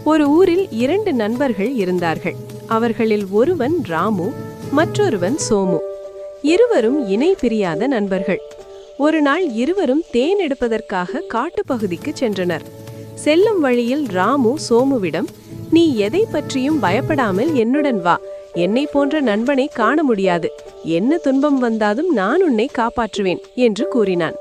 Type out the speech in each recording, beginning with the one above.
ஒரு ஊரில் 2 நண்பர்கள் இருந்தார்கள். அவர்களில் ஒருவன் ராமு, மற்றொருவன் சோமு. இருவரும் இணை பிரியாத நண்பர்கள். ஒரு நாள் இருவரும் தேன் எடுப்பதற்காக காட்டுப்பகுதிக்கு சென்றனர். செல்லும் வழியில் ராமு சோமுவிடம், "நீ எதை பற்றியும் பயப்படாமல் என்னுடன் வா. என்னை போன்ற நண்பனை காண முடியாது. என்ன துன்பம் வந்தாலும் நான் உன்னை காப்பாற்றுவேன்" என்று கூறினான்.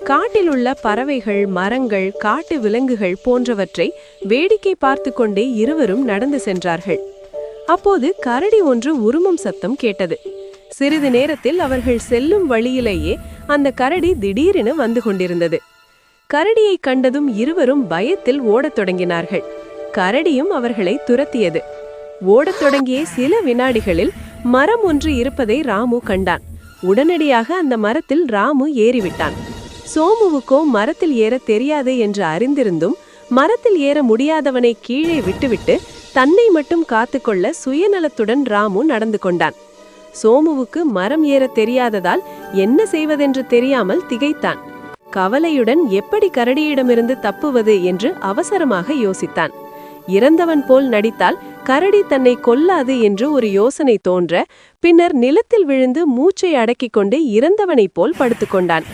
காட்டிலுள்ள பறவைகள், மரங்கள், காட்டு விலங்குகள் போன்றவற்றை வேடிக்கை பார்த்து கொண்டே இருவரும் நடந்து சென்றார்கள். அப்போது கரடி ஒன்று உருமும் சத்தம் கேட்டது. சிறிது நேரத்தில் அவர்கள் செல்லும் வழியிலேயே அந்த கரடி திடீரென வந்து கொண்டிருந்தது. கரடியை கண்டதும் இருவரும் பயத்தில் ஓடத் தொடங்கினார்கள். கரடியும் அவர்களை துரத்தியது. ஓடத் தொடங்கிய சில வினாடிகளில் மரம் ஒன்று இருப்பதை ராமு கண்டான். உடனடியாக அந்த மரத்தில் ராமு ஏறிவிட்டான். சோமுவுக்கோ மரத்தில் ஏற தெரியாது என்று அறிந்திருந்தும் மரத்தில் ஏற முடியாதவனை கீழே விட்டுவிட்டு தன்னை மட்டும் காத்துக்கொள்ள சுயநலத்துடன் ராமு நடந்து கொண்டான். சோமுவுக்கு மரம் ஏற தெரியாததால் என்ன செய்வதென்று தெரியாமல் திகைத்தான். கவலையுடன் எப்படி கரடியிடமிருந்து தப்புவது என்று அவசரமாக யோசித்தான். இறந்தவன் போல் நடித்தால் கரடி தன்னை கொல்லாது என்று ஒரு யோசனை தோன்ற, பின்னர் நிலத்தில் விழுந்து மூச்சை அடக்கிக் கொண்டு இறந்தவனைப் போல் படுத்துக்கொண்டான்.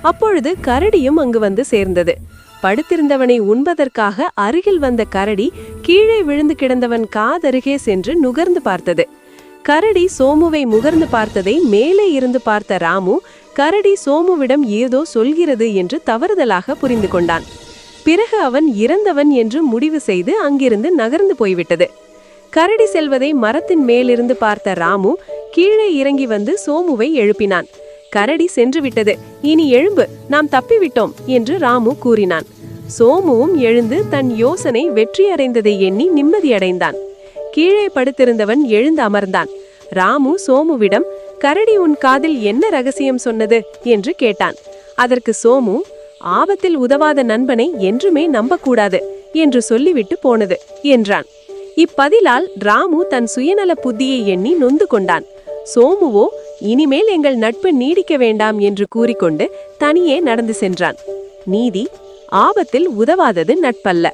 அப்பொழுது கரடியும் அங்கு வந்து சேர்ந்தது. படுத்திருந்தவனை உண்பதற்காக அருகில் வந்த கரடி கீழே விழுந்து கிடந்தவன் காதருகே சென்று நுகர்ந்து பார்த்தது. கரடி சோமுவை முகர்ந்து பார்த்ததை மேலே இருந்து பார்த்த ராமு, கரடி சோமுவிடம் ஏதோ சொல்கிறது என்று தவறுதலாக புரிந்து கொண்டான். பிறகு அவன் இறந்தவன் என்று முடிவு செய்து அங்கிருந்து நகர்ந்து போய்விட்டது. கரடி செல்வதை மரத்தின் மேலிருந்து பார்த்த ராமு கீழே இறங்கி வந்து சோமுவை எழுப்பினான். கரடி சென்று விட்டது, இனி எழும்பு, நாம் தப்பிவிட்டோம் என்று ராமு கூறினான். சோமுவும் எழுந்து தன் யோசனை வெற்றியடைந்ததை எண்ணி நிம்மதியடைந்தான். கீழே படுத்திருந்தவன் எழுந்து அமர்ந்தான். ராமு சோமுவிடம், "கரடி உன் காதில் என்ன ரகசியம் சொன்னது?" என்று கேட்டான். அதற்கு சோமு, "ஆபத்தில் உதவாத நண்பனை என்றுமே நம்பக்கூடாது என்று சொல்லிவிட்டு போனது" என்றான். இப்பதிலால் ராமு தன் சுயநல புத்தியை எண்ணி நொந்து கொண்டான். சோமுவோ, "இனிமேல் எங்கள் நட்பு நீடிக்க வேண்டாம்" என்று கூறிக்கொண்டு தனியே நடந்து சென்றான். நீதி: ஆபத்தில் உதவாதது நட்பல்ல.